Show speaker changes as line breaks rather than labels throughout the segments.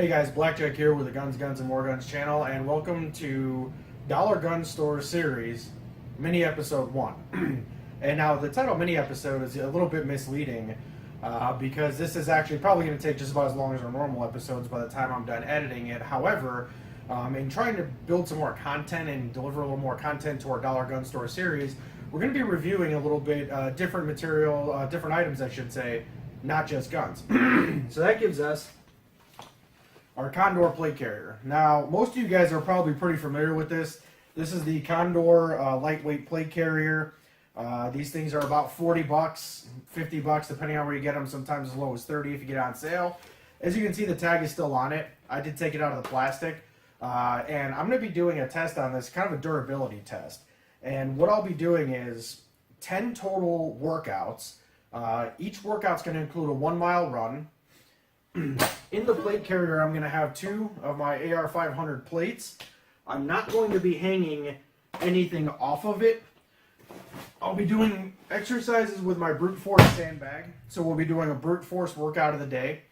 Hey guys, Blackjack here with the Guns, and More Guns channel, and welcome to Dollar Gun Store Series, Mini Episode 1. And now the title Mini Episode is a little bit misleading because this is actually probably going to take just about as long as our normal episodes by the time I'm done editing it. However, in trying to build some more content and deliver a little more content to our Dollar Gun Store series, we're going to be reviewing a little bit different material, different items I should say, not just guns. So that gives us our Condor Plate Carrier. Now, most of you guys are probably pretty familiar with this. This is the Condor Lightweight Plate Carrier. These things are about 40 bucks, 50 bucks, depending on where you get them, sometimes as low as 30 if you get it on sale. As you can see, the tag is still on it. I did take it out of the plastic. And I'm going to be doing a test on this, kind of a durability test. And what I'll be doing is 10 total workouts. Each workout's going to include a 1 mile run. In the plate carrier, I'm going to have 2 of my AR500 plates. I'm not going to be hanging anything off of it. I'll be doing exercises with my brute force sandbag. So we'll be doing a brute force workout of the day.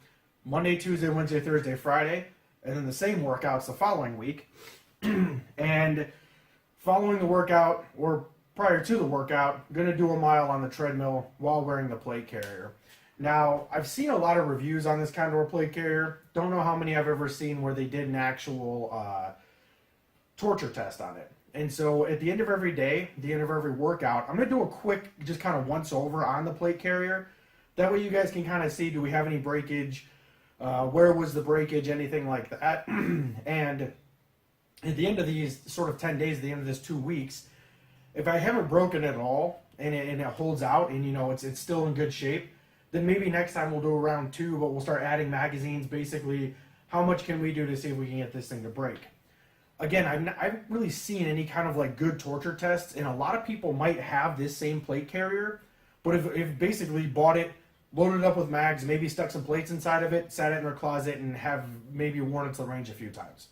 Monday, Tuesday, Wednesday, Thursday, Friday. And then the same workouts the following week. And following the workout, or prior to the workout, I'm going to do a mile on the treadmill while wearing the plate carrier. Now, I've seen a lot of reviews on this Condor Plate Carrier. Don't know how many I've ever seen where they did an actual torture test on it. And so at the end of every day, the end of every workout, I'm going to do a quick, just kind of once over on the plate carrier. That way you guys can kind of see, do we have any breakage? Where was the breakage? Anything like that. And at the end of these sort of 10 days, at the end of this 2 weeks, if I haven't broken it at all and it holds out and, you know, it's still in good shape, then maybe next time we'll do a round 2, but we'll start adding magazines. Basically, how much can we do to see if we can get this thing to break? Again, I haven't really seen any kind of like good torture tests, and a lot of people might have this same plate carrier, but if basically bought it, loaded it up with mags, maybe stuck some plates inside of it, sat it in their closet, and have maybe worn it to the range a few times.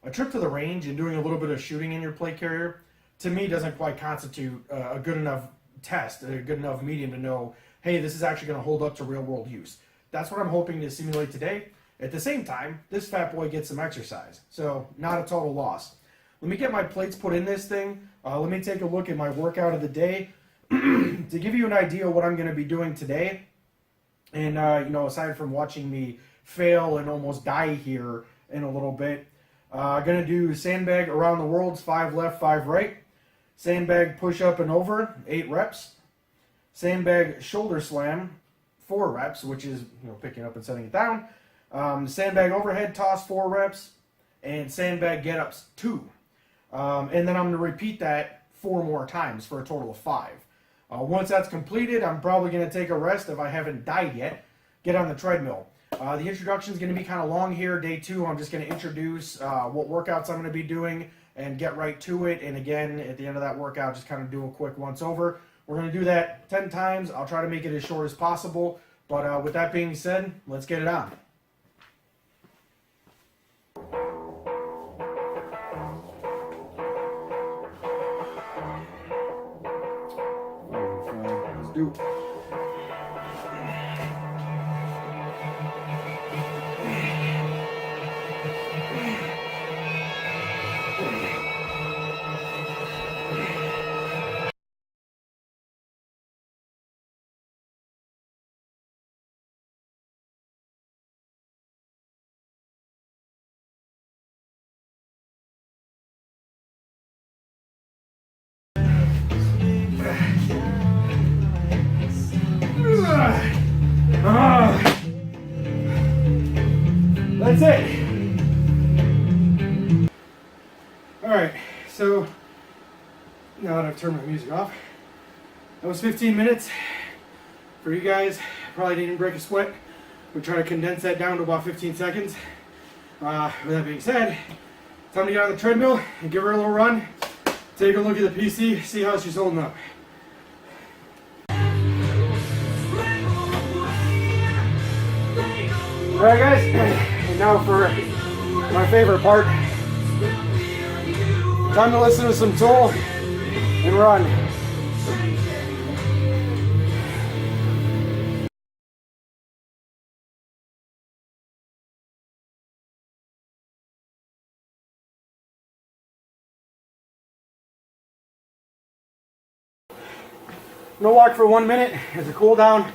A trip to the range and doing a little bit of shooting in your plate carrier, to me, doesn't quite constitute a good enough test, a good enough medium to know, hey, this is actually going to hold up to real world use. That's what I'm hoping to simulate today. At the same time, this fat boy gets some exercise, so not a total loss. Let me get my plates put in this thing. Let me take a look at my workout of the day to give you an idea of what I'm going to be doing today. And, you know, aside from watching me fail and almost die here in a little bit, I'm going to do sandbag around the worlds, 5 left, 5 right. Sandbag push up and over, 8 reps. Sandbag shoulder slam, 4 reps, which is, you know, picking up and setting it down. Sandbag overhead toss, 4 reps. And sandbag get-ups, 2. And then I'm going to repeat that 4 more times for a total of 5. Once that's completed, I'm probably going to take a rest if I haven't died yet. Get on the treadmill. The introduction is going to be kind of long here. Day 2, I'm just going to introduce what workouts I'm going to be doing and get right to it. And again, at the end of that workout, just kind of do a quick once over. We're going to do that 10 times. I'll try to make it as short as possible. But with that being said, let's get it on. Let's do it. That's it. Alright, so now that I've turned my music off, that was 15 minutes. For you guys, probably didn't break a sweat. We'll try to condense that down to about 15 seconds. With that being said, time to get on the treadmill and give her a little run. Take a look at the PC, see how she's holding up. Alright guys, and now for my favorite part. Time to listen to some Toll and run.
gonna walk for 1 minute as a cool down,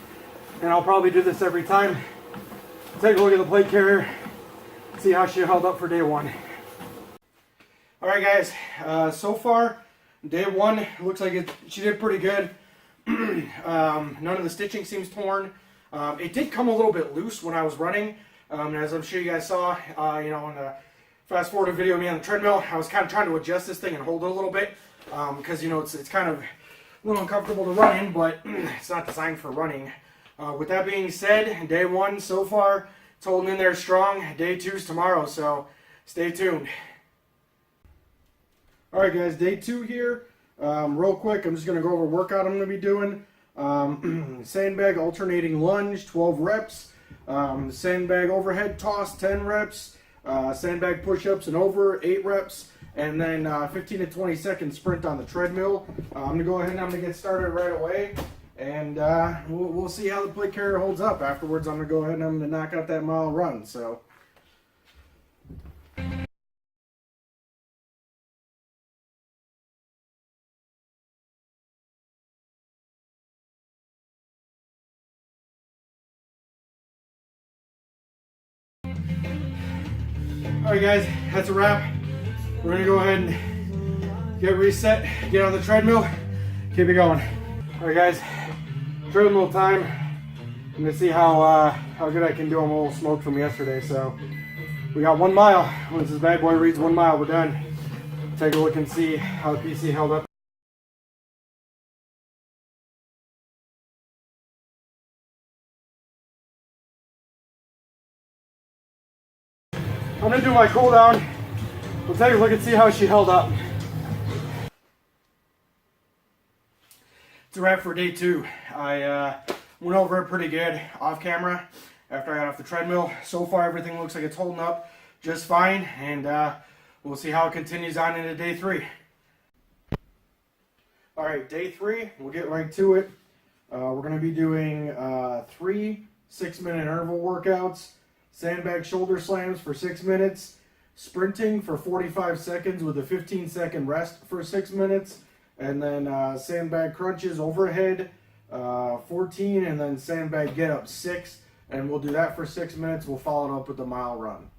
and I'll probably do this every time. Take a look at the plate carrier, see how she held up for day one.
Alright guys, so far, day one, looks like she did pretty good. None of the stitching seems torn. It did come a little bit loose when I was running. As I'm sure you guys saw, you know, in the fast forward video of me on the treadmill, I was kind of trying to adjust this thing and hold it a little bit. Because, you know, it's kind of a little uncomfortable to run in, but it's not designed for running. With that being said, day one so far, it's holding in there strong. Day two's tomorrow, so stay tuned. Alright guys, day two here. Real quick, I'm just going to go over a workout I'm going to be doing. Sandbag alternating lunge, 12 reps. Sandbag overhead toss, 10 reps. Sandbag push-ups and over, 8 reps. And then 15 to 20 second sprint on the treadmill. I'm going to go ahead and I'm going to get started right away. And we'll see how the plate carrier holds up. Afterwards, I'm going to go ahead and I'm going to knock out that mile run. So. Alright guys, that's a wrap. We're going to go ahead and get reset, get on the treadmill, keep it going. Alright guys, treadmill time. I'm going to see how good I can do. I'm a little smoked from yesterday, so we got 1 mile. Once this bad boy reads 1 mile, we're done. Take a look and see how the PC held up. I'm going to do my cool down. We'll take a look and see how she held up. It's a wrap for day two. I went over it pretty good off camera after I got off the treadmill. So far everything looks like it's holding up just fine, and we'll see how it continues on into day three. Alright, day three, we'll get right to it. We're going to be doing 3 6-minute interval workouts. Sandbag shoulder slams for 6 minutes, sprinting for 45 seconds with a 15-second rest for 6 minutes, and then sandbag crunches overhead 14, and then sandbag get up 6, and we'll do that for 6 minutes. We'll follow it up with a mile run.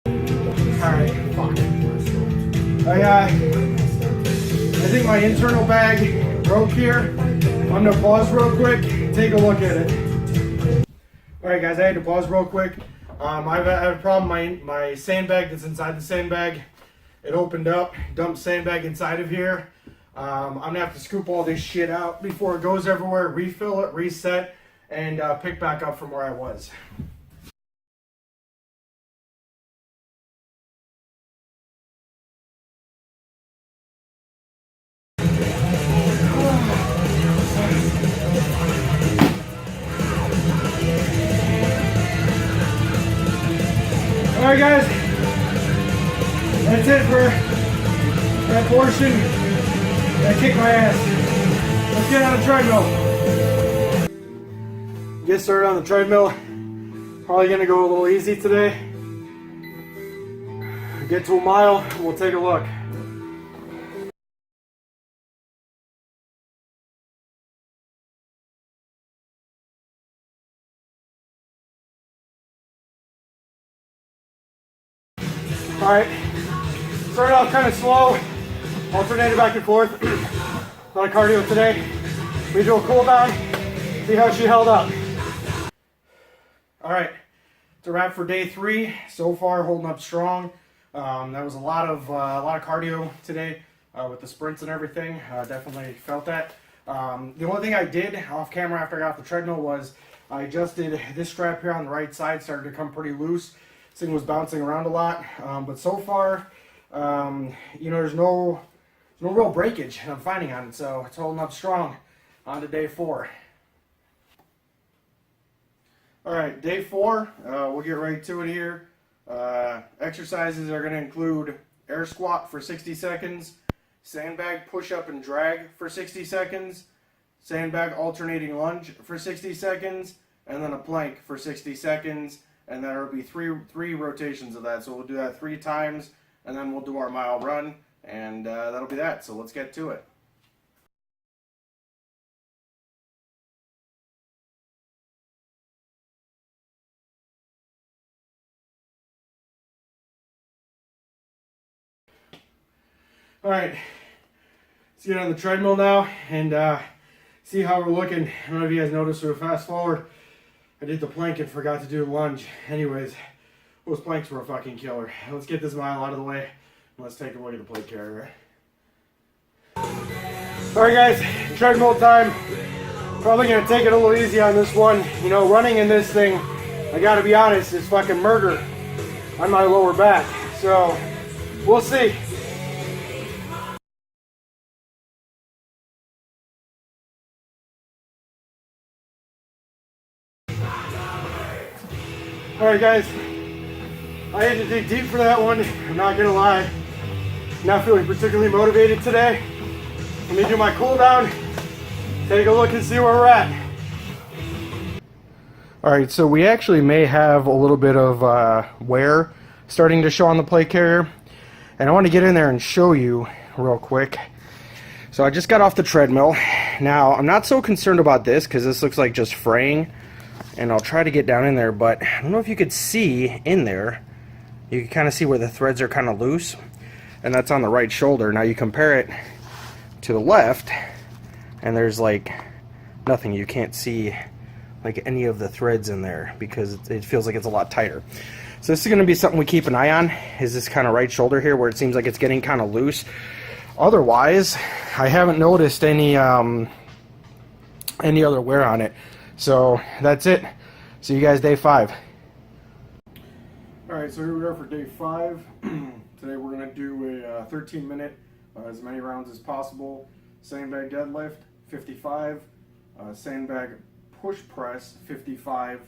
Alright, fuck. I think my internal bag broke here. I'm going to pause real quick, take a look at it. Alright guys, I had to pause real quick. I have a problem, my sandbag that's inside the sandbag, it opened up, dumped sandbag inside of here. I'm going to have to scoop all this shit out before it goes everywhere, refill it, reset, and pick back up from where I was. Alright guys, that's it for that portion. I kicked my ass. Let's get on the treadmill. Get started on the treadmill. Probably gonna go a little easy today. Get to a mile, we'll take a look. Alright, started off kind of slow, alternated back and forth. A lot of cardio today. We do a cool down, see how she held up. Alright, it's a wrap for day three. So far, holding up strong. That was a lot of cardio today with the sprints and everything. Definitely felt that. The only thing I did off camera after I got off the treadmill was I adjusted this strap here on the right side, started to come pretty loose. This thing was bouncing around a lot, but so far, you know, there's no real breakage I'm finding on it, so it's holding up strong on to day four. All right, day four, we'll get right to it here. Exercises are going to include air squat for 60 seconds, sandbag push-up and drag for 60 seconds, sandbag alternating lunge for 60 seconds, and then a plank for 60 seconds. And there will be three rotations of that. So we'll do that 3 times, and then we'll do our mile run, and that'll be that. So let's get to it. All right, let's get on the treadmill now and see how we're looking. I don't know if you guys noticed or fast forward. I did the plank and forgot to do the lunge. Anyways, those planks were a fucking killer. Let's get this mile out of the way and let's take a look at the plate carrier. Alright guys, treadmill time. Probably gonna take it a little easy on this one. You know, running in this thing, I gotta be honest, is fucking murder on my lower back. So, we'll see. Alright guys, I had to dig deep for that one, I'm not gonna lie. Not feeling particularly motivated today. Let me do my cool down, take a look and see where we're at. Alright, so we actually may have a little bit of wear starting to show on the plate carrier. And I want to get in there and show you real quick. So I just got off the treadmill. Now, I'm not so concerned about this because this looks like just fraying. And I'll try to get down in there, but I don't know if you could see in there. You can kind of see where the threads are kind of loose, and that's on the right shoulder. Now you compare it to the left, and there's like nothing. You can't see like any of the threads in there because it feels like it's a lot tighter. So this is going to be something we keep an eye on, is this kind of right shoulder here where it seems like it's getting kind of loose. Otherwise, I haven't noticed any other wear on it. So that's it. See you guys day 5. Alright, so here we are for day 5. Today we're going to do a 13-minute, as many rounds as possible, sandbag deadlift, 55, sandbag push press, 55,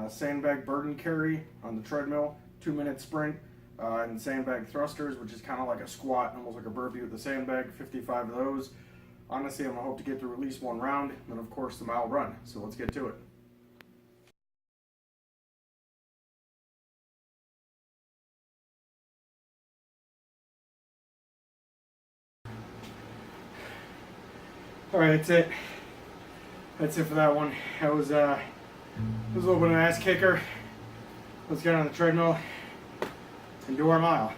sandbag burden carry on the treadmill, 2-minute sprint, and sandbag thrusters, which is kind of like a squat, almost like a burpee with the sandbag, 55 of those. Honestly, I'm going to hope to get through at least one round, and then of course the mile run. So let's get to it. Alright, that's it. That's it for that one. That was a little bit of an ass kicker. Let's get on the treadmill and do our mile.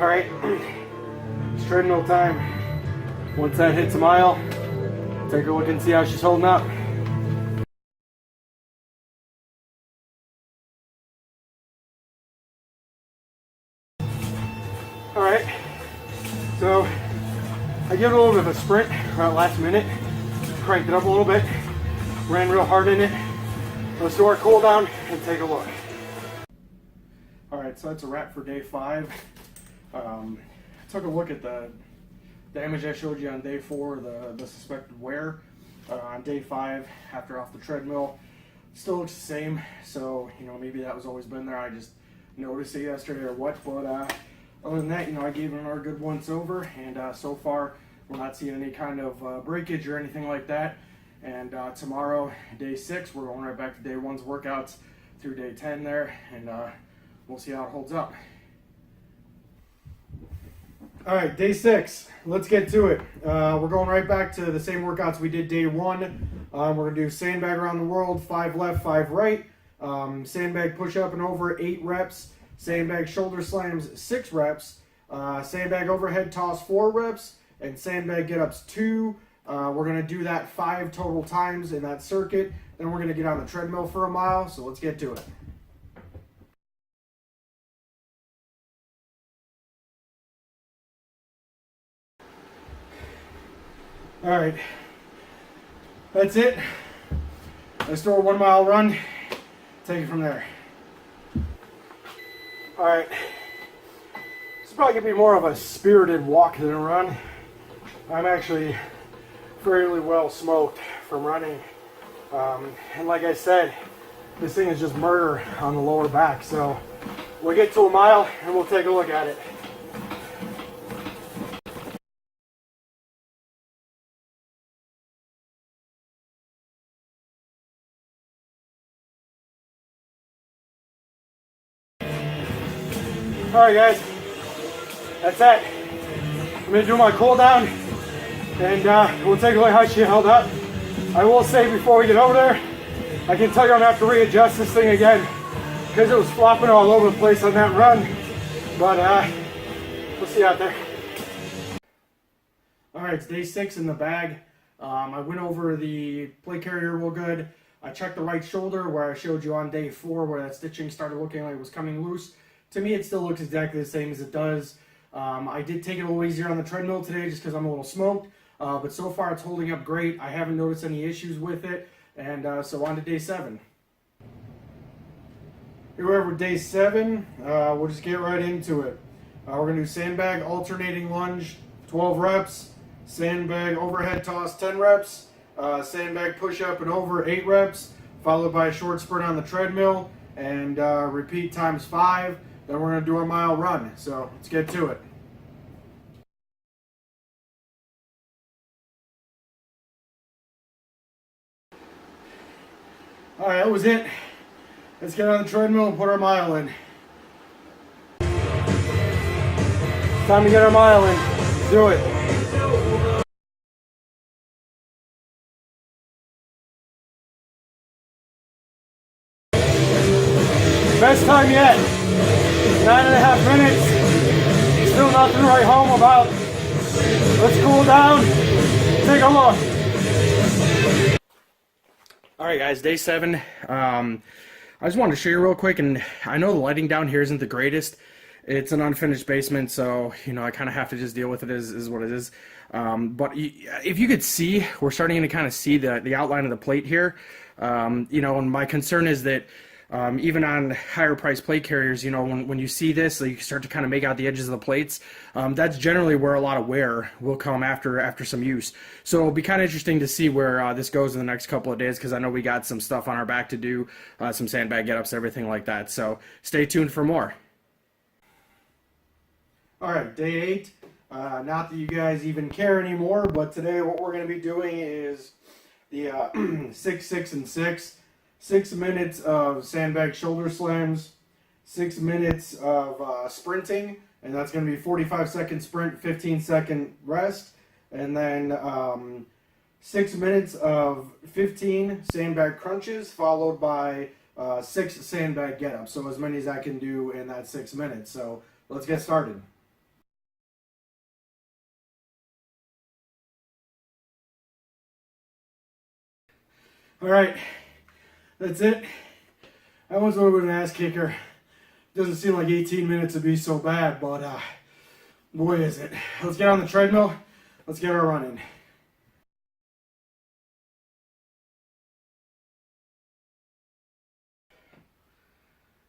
Alright. It's treadmill time. Once that hits a mile, take a look and see how she's holding up. Alright, so I give it a little bit of a sprint right last minute, cranked it up a little bit, ran real hard in it. Let's do our cool down and take a look. Alright, so that's a wrap for day 5. Took a look at the damage I showed you on day 4, the suspected wear. On day 5, after off the treadmill, still looks the same. So, you know, maybe that was always been there. I just noticed it yesterday or what. But other than that, you know, I gave it another good once over, and so far we're not seeing any kind of breakage or anything like that. And tomorrow, day 6, we're going right back to day 1's workouts through day 10 there, and we'll see how it holds up. Alright, day 6. Let's get to it. We're going right back to the same workouts we did day 1. We're going to do sandbag around the world, 5 left, 5 right. Sandbag push up and over, 8 reps. Sandbag shoulder slams, 6 reps. Sandbag overhead toss, 4 reps. And sandbag get-ups, 2. We're going to do that 5 total times in that circuit. Then we're going to get on the treadmill for a mile, so let's get to it. Alright, that's it. Let's do a 1 mile run, take it from there. Alright, this is probably going to be more of a spirited walk than a run. I'm actually fairly well smoked from running. And like I said, this thing is just murder on the lower back. So we'll get to a mile and we'll take a look at it.
Alright guys, that's it. I'm going to do my cool down and we'll take a look at how she held up. I will say before we get over there, I can tell you I'm going to have to readjust this thing again because it was flopping all over the place on that run. But we'll see out there.
Alright, it's day 6 in the bag. I went over the plate carrier real good. I checked the right shoulder where I showed you on day 4 where that stitching started looking like it was coming loose. To me, it still looks exactly the same as it does. I did take it a little easier on the treadmill today just because I'm a little smoked. But so far it's holding up great. I haven't noticed any issues with it. And so on to day 7. Here we are with day 7. We'll just get right into it. We're going to do sandbag alternating lunge, 12 reps. Sandbag overhead toss, 10 reps. Sandbag push-up and over, 8 reps. Followed by a short sprint on the treadmill. And repeat times 5. Then we're going to do a mile run. So let's get to it. Alright, that was it. Let's get on the treadmill and put our mile in.
Time to get our mile in. Let's do it. Best time yet. 9.5 minutes. Still nothing to write home about. Let's cool down. Take a look.
Alright guys, day 7. I just wanted to show you real quick, and I know the lighting down here isn't the greatest. It's an unfinished basement, so you know I kind of have to just deal with it as what it is. But if you could see, we're starting to kind of see the outline of the plate here. You know, and my concern is that even on higher priced plate carriers, you know, when you see this, you start to kind of make out the edges of the plates. That's generally where a lot of wear will come after some use. So it'll be kind of interesting to see where this goes in the next couple of days, because I know we got some stuff on our back to do, some sandbag get-ups, everything like that. So stay tuned for more. Alright, day 8. Not that you guys even care anymore, but today what we're going to be doing is the 6, 6, and 6. 6 minutes of sandbag shoulder slams, 6 minutes of sprinting, and that's going to be 45-second sprint, 15-second rest, and then 6 minutes of 15 sandbag crunches, followed by 6 sandbag get-ups, so as many as I can do in that 6 minutes. So let's get started. Alright. That's it. That was a little bit of an ass kicker. Doesn't seem like 18 minutes would be so bad, but boy is it. Let's get on the treadmill. Let's get our run in.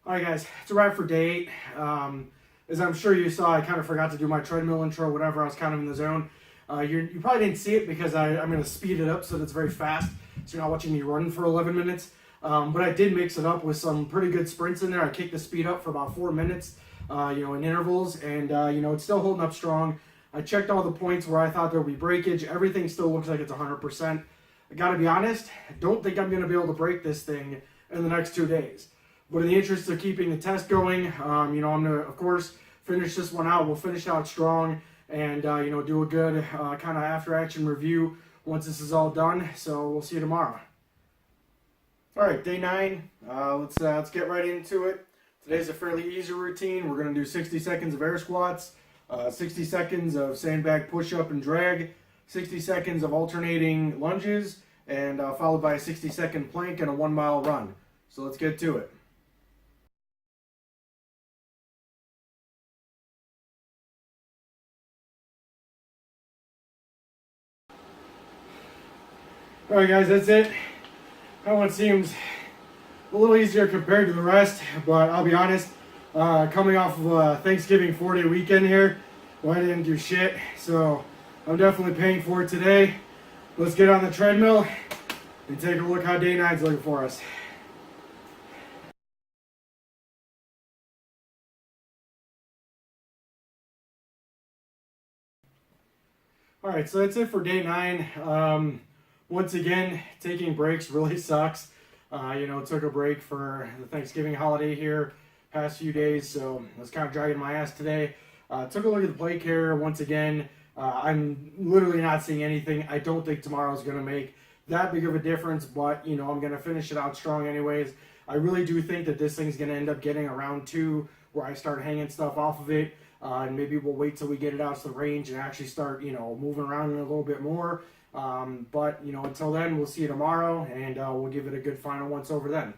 Alright guys, it's a wrap for day 8. As I'm sure you saw, I kind of forgot to do my treadmill intro, whatever. I was kind of in the zone. You probably didn't see it because I'm going to speed it up so that it's very fast. So you're not watching me run for 11 minutes. But I did mix it up with some pretty good sprints in there. I kicked the speed up for about 4 minutes, you know, in intervals, and you know, it's still holding up strong. I checked all the points where I thought there would be breakage. Everything still looks like it's 100%. I gotta be honest, I don't think I'm gonna be able to break this thing in the next 2 days. But in the interest of keeping the test going, you know, I'm gonna, of course, finish this one out. We'll finish out strong, and you know, do a good kind of after-action review once this is all done. So we'll see you tomorrow. Alright, day 9, let's get right into it. Today's a fairly easy routine. We're going to do 60 seconds of air squats, 60 seconds of sandbag push-up and drag, 60 seconds of alternating lunges, and followed by a 60-second plank and a 1-mile run. So let's get to it. Alright guys, that's it. That one seems a little easier compared to the rest, but I'll be honest, coming off of a Thanksgiving 4-day weekend here, well, I didn't do shit, so I'm definitely paying for it today. Let's get on the treadmill and take a look how day 9's looking for us. Alright, so that's it for day 9. Once again, taking breaks really sucks. You know, took a break for the Thanksgiving holiday here. past few days, so I was kind of dragging my ass today. Took a look at the plate carrier once again. I'm literally not seeing anything. I don't think tomorrow's going to make that big of a difference, but, you know, I'm going to finish it out strong anyways. I really do think that this thing's going to end up getting around 2 where I start hanging stuff off of it, and maybe we'll wait till we get it out to the range and actually start, you know, moving around a little bit more. But, you know, until then, we'll see you tomorrow, and we'll give it a good final once over then.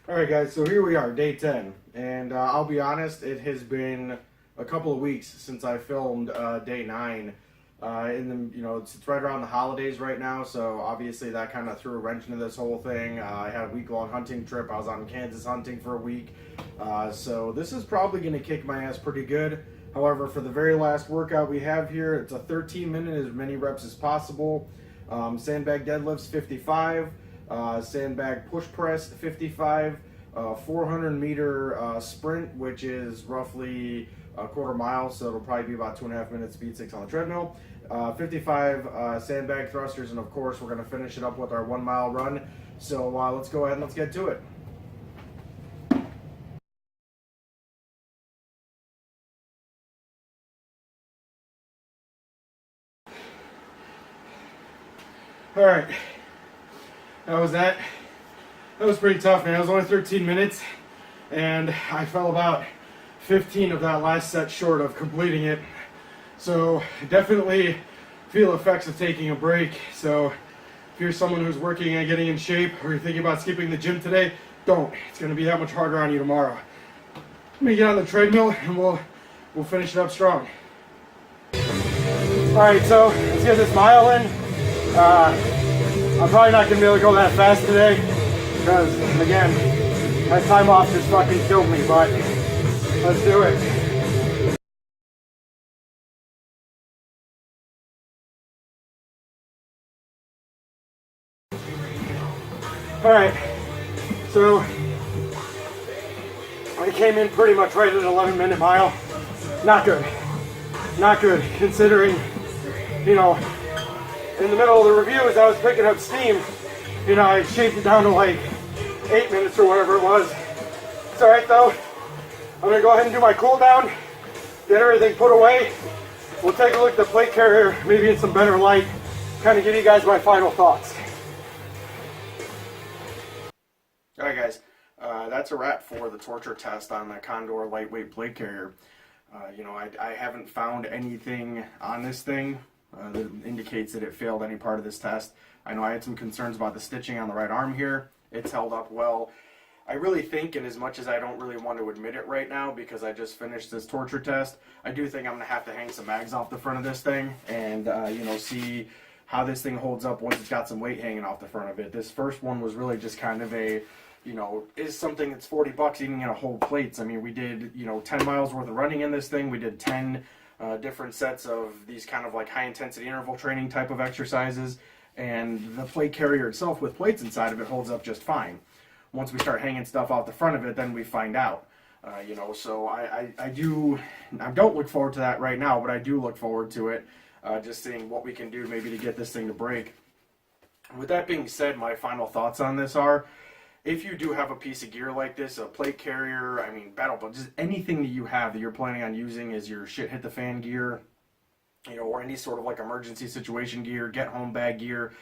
Alright guys, so here we are, day 10, and I'll be honest, it has been a couple of weeks since I filmed day 9. You know, it's right around the holidays right now, so obviously that kind of threw a wrench into this whole thing. I had a week-long hunting trip. I was out in Kansas hunting for a week, so this is probably going to kick my ass pretty good. However, for the very last workout we have here, it's a 13-minute, as many reps as possible. Sandbag deadlifts 55, sandbag push press 55, 400-meter sprint, which is roughly a quarter mile, so it'll probably be about 2.5 minutes speed 6 on the treadmill. 55 sandbag thrusters, and of course we're going to finish it up with our 1 mile run. So let's go ahead and let's get to it. Alright, that was that. That was pretty tough, man. It was only 13 minutes, and I fell about 15 of that last set short of completing it. So definitely feel effects of taking a break. So if you're someone who's working and getting in shape, or you're thinking about skipping the gym today, don't. It's going to be that much harder on you tomorrow. Let me get on the treadmill and we'll finish it up strong. Alright, so let's get this mile in. I'm probably not going to be able to go that fast today because, again, my time off just fucking killed me, but let's do it. Alright, so I came in pretty much right at an 11-minute mile. Not good. Not good, considering, you know, in the middle of the review as I was picking up steam, you know, I shaped it down to like 8 minutes or whatever it was. It's alright though. I'm going to go ahead and do my cool down, get everything put away. We'll take a look at the plate carrier, maybe in some better light, kind of give you guys my final thoughts. Alright guys, that's a wrap for the torture test on the Condor Lightweight Plate Carrier. You know, I haven't found anything on this thing that indicates that it failed any part of this test. I know I had some concerns about the stitching on the right arm here. It's held up well. I really think, and as much as I don't really want to admit it right now because I just finished this torture test, I do think I'm going to have to hang some mags off the front of this thing and, you know, see how this thing holds up once it's got some weight hanging off the front of it. This first one was really just kind of a, you know, is something that's $40 eating in a whole plates. I mean, we did, you know, 10 miles worth of running in this thing. We did 10 different sets of these kind of like high intensity interval training type of exercises, and the plate carrier itself with plates inside of it holds up just fine. Once we start hanging stuff out the front of it, then we find out. You know, so I don't look forward to that right now, but I do look forward to it, just seeing what we can do maybe to get this thing to break. With that being said, my final thoughts on this are, if you do have a piece of gear like this, a plate carrier, I mean, battle belt, just anything that you have that you're planning on using as your shit hit the fan gear, you know, or any sort of like emergency situation gear, get home bag gear,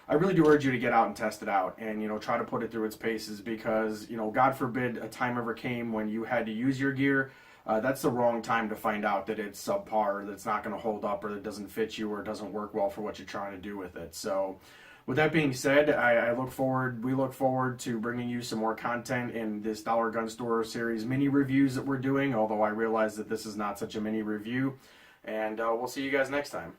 I really do urge you to get out and test it out and, you know, try to put it through its paces because, you know, God forbid a time ever came when you had to use your gear, that's the wrong time to find out that it's subpar, or that it's not going to hold up, or that it doesn't fit you, or it doesn't work well for what you're trying to do with it. So, with that being said, we look forward to bringing you some more content in this Dollar Gun Store series mini reviews that we're doing, although I realize that this is not such a mini review. And we'll see you guys next time.